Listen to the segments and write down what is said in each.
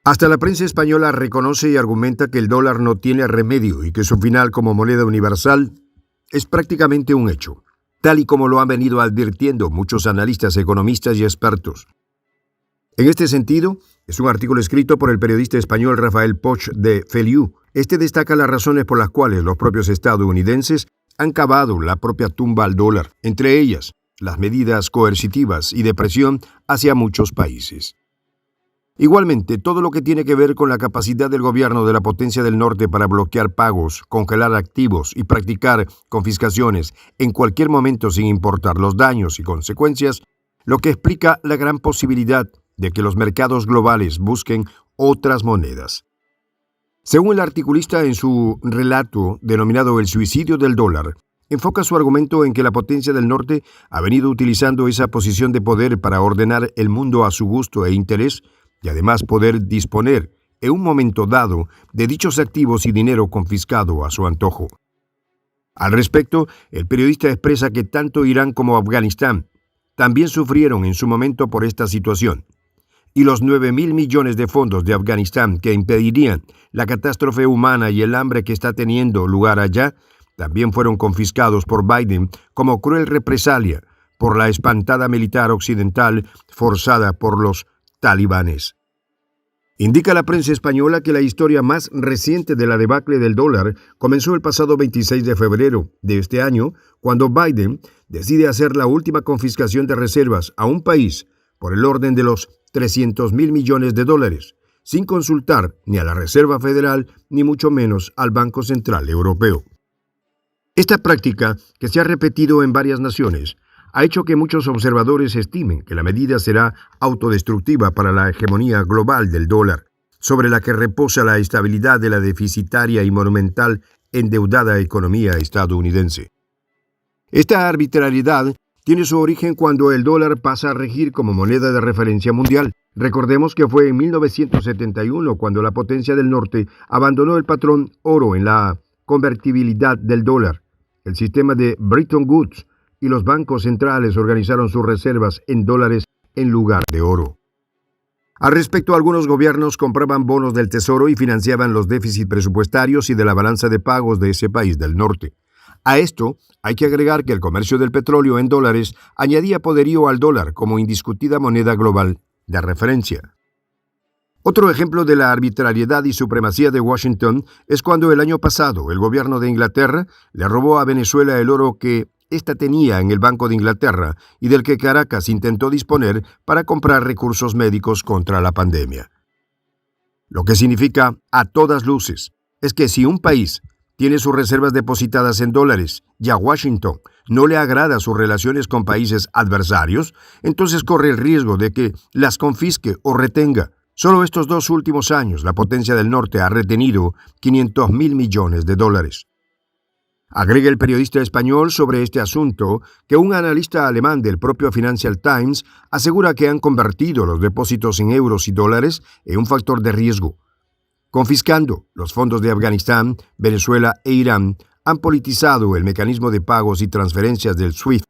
Hasta la prensa española reconoce y argumenta que el dólar no tiene remedio y que su final como moneda universal es prácticamente un hecho, tal y como lo han venido advirtiendo muchos analistas, economistas y expertos. En este sentido, es un artículo escrito por el periodista español Rafael Poch de Feliu. Este destaca las razones por las cuales los propios estadounidenses han cavado la propia tumba al dólar, entre ellas las medidas coercitivas y de presión hacia muchos países. Igualmente, todo lo que tiene que ver con la capacidad del gobierno de la potencia del norte para bloquear pagos, congelar activos y practicar confiscaciones en cualquier momento sin importar los daños y consecuencias, lo que explica la gran posibilidad de que los mercados globales busquen otras monedas. Según el articulista en su relato denominado El suicidio del dólar, enfoca su argumento en que la potencia del norte ha venido utilizando esa posición de poder para ordenar el mundo a su gusto e interés y además poder disponer, en un momento dado, de dichos activos y dinero confiscado a su antojo. Al respecto, el periodista expresa que tanto Irán como Afganistán también sufrieron en su momento por esta situación, y los 9.000 millones de fondos de Afganistán que impedirían la catástrofe humana y el hambre que está teniendo lugar allá, también fueron confiscados por Biden como cruel represalia por la espantada militar occidental forzada por los talibanes. Indica la prensa española que la historia más reciente de la debacle del dólar comenzó el pasado 26 de febrero de este año, cuando Biden decide hacer la última confiscación de reservas a un país por el orden de los 300.000 millones de dólares, sin consultar ni a la Reserva Federal ni mucho menos al Banco Central Europeo. Esta práctica, que se ha repetido en varias naciones, ha hecho que muchos observadores estimen que la medida será autodestructiva para la hegemonía global del dólar, sobre la que reposa la estabilidad de la deficitaria y monumental endeudada economía estadounidense. Esta arbitrariedad tiene su origen cuando el dólar pasa a regir como moneda de referencia mundial. Recordemos que fue en 1971 cuando la potencia del norte abandonó el patrón oro en la convertibilidad del dólar. El sistema de Bretton Woods y los bancos centrales organizaron sus reservas en dólares en lugar de oro. Al respecto, algunos gobiernos compraban bonos del Tesoro y financiaban los déficits presupuestarios y de la balanza de pagos de ese país del norte. A esto hay que agregar que el comercio del petróleo en dólares añadía poderío al dólar como indiscutida moneda global de referencia. Otro ejemplo de la arbitrariedad y supremacía de Washington es cuando el año pasado el gobierno de Inglaterra le robó a Venezuela el oro que ésta tenía en el Banco de Inglaterra y del que Caracas intentó disponer para comprar recursos médicos contra la pandemia. Lo que significa, a todas luces, es que si un país tiene sus reservas depositadas en dólares y a Washington no le agrada sus relaciones con países adversarios, entonces corre el riesgo de que las confisque o retenga. Solo estos 2 últimos años la potencia del norte ha retenido 500.000 millones de dólares. Agrega el periodista español sobre este asunto que un analista alemán del propio Financial Times asegura que han convertido los depósitos en euros y dólares en un factor de riesgo. Confiscando los fondos de Afganistán, Venezuela e Irán, han politizado el mecanismo de pagos y transferencias del SWIFT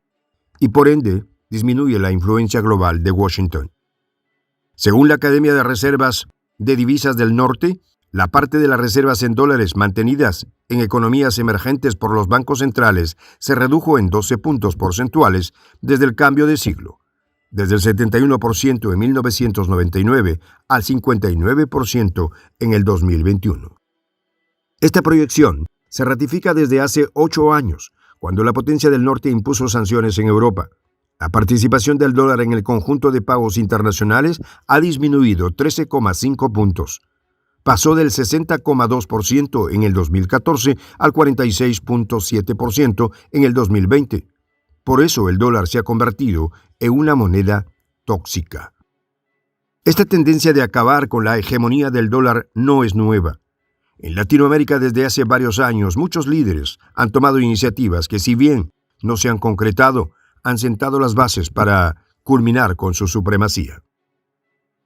y por ende disminuye la influencia global de Washington. Según la Academia de Reservas de Divisas del Norte, la parte de las reservas en dólares mantenidas en economías emergentes por los bancos centrales se redujo en 12 puntos porcentuales desde el cambio de siglo, desde el 71% en 1999 al 59% en el 2021. Esta proyección se ratifica desde hace 8 años, cuando la potencia del norte impuso sanciones en Europa. La participación del dólar en el conjunto de pagos internacionales ha disminuido 13,5 puntos. Pasó del 60,2% en el 2014 al 46,7% en el 2020. Por eso el dólar se ha convertido en una moneda tóxica. Esta tendencia de acabar con la hegemonía del dólar no es nueva. En Latinoamérica desde hace varios años muchos líderes han tomado iniciativas que, si bien no se han concretado, han sentado las bases para culminar con su supremacía.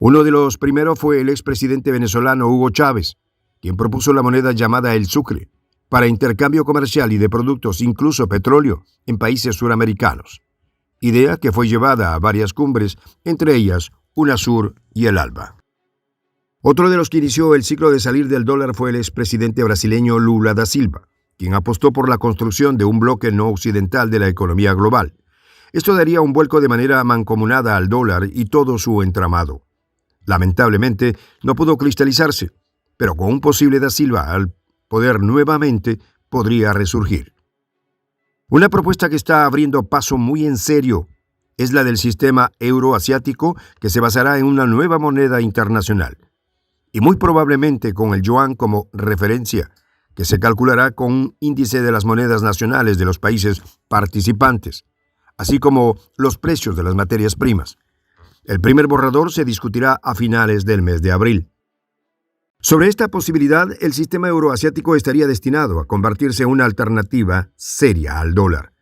Uno de los primeros fue el expresidente venezolano Hugo Chávez, quien propuso la moneda llamada el sucre para intercambio comercial y de productos, incluso petróleo, en países suramericanos. Idea que fue llevada a varias cumbres, entre ellas UNASUR y el ALBA. Otro de los que inició el ciclo de salir del dólar fue el expresidente brasileño Lula da Silva, quien apostó por la construcción de un bloque no occidental de la economía global. Esto daría un vuelco de manera mancomunada al dólar y todo su entramado. Lamentablemente, no pudo cristalizarse, pero con un posible da Silva al poder nuevamente podría resurgir. Una propuesta que está abriendo paso muy en serio es la del sistema euroasiático, que se basará en una nueva moneda internacional, y muy probablemente con el yuan como referencia, que se calculará con un índice de las monedas nacionales de los países participantes, así como los precios de las materias primas. El primer borrador se discutirá a finales del mes de abril. Sobre esta posibilidad, el sistema euroasiático estaría destinado a convertirse en una alternativa seria al dólar,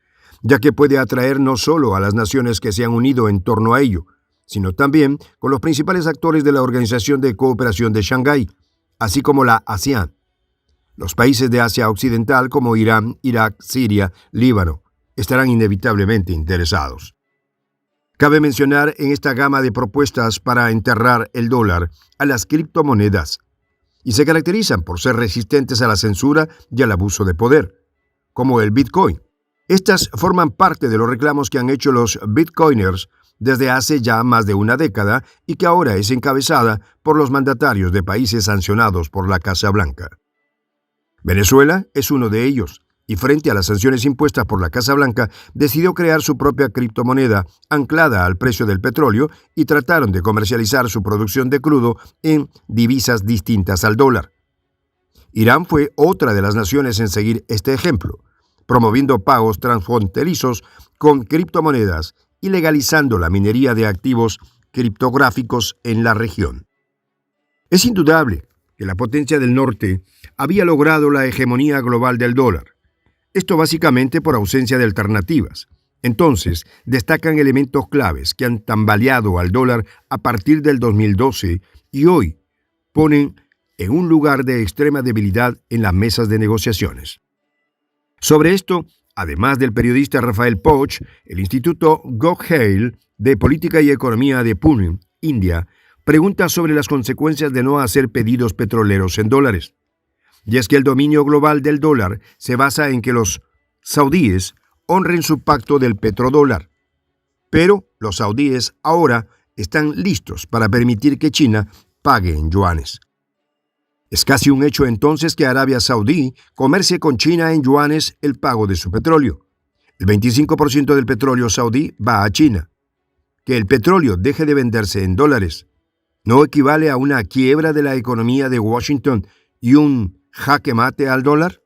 ya que puede atraer no solo a las naciones que se han unido en torno a ello, sino también con los principales actores de la Organización de Cooperación de Shanghái, así como la ASEAN. Los países de Asia Occidental como Irán, Irak, Siria, Líbano, estarán inevitablemente interesados. Cabe mencionar en esta gama de propuestas para enterrar el dólar a las criptomonedas, y se caracterizan por ser resistentes a la censura y al abuso de poder, como el Bitcoin. Estas forman parte de los reclamos que han hecho los Bitcoiners desde hace ya más de una década y que ahora es encabezada por los mandatarios de países sancionados por la Casa Blanca. Venezuela es uno de ellos, y frente a las sanciones impuestas por la Casa Blanca, decidió crear su propia criptomoneda anclada al precio del petróleo y trataron de comercializar su producción de crudo en divisas distintas al dólar. Irán fue otra de las naciones en seguir este ejemplo, promoviendo pagos transfronterizos con criptomonedas y legalizando la minería de activos criptográficos en la región. Es indudable que la potencia del norte había logrado la hegemonía global del dólar. Esto básicamente por ausencia de alternativas. Entonces, destacan elementos claves que han tambaleado al dólar a partir del 2012 y hoy ponen en un lugar de extrema debilidad en las mesas de negociaciones. Sobre esto, además del periodista Rafael Poch, el Instituto Gokhale de Política y Economía de Pune, India, pregunta sobre las consecuencias de no hacer pedidos petroleros en dólares. Y es que el dominio global del dólar se basa en que los saudíes honren su pacto del petrodólar. Pero los saudíes ahora están listos para permitir que China pague en yuanes. Es casi un hecho entonces que Arabia Saudí comercie con China en yuanes el pago de su petróleo. El 25% del petróleo saudí va a China. Que el petróleo deje de venderse en dólares no equivale a una quiebra de la economía de Washington y un jaque mate al dólar.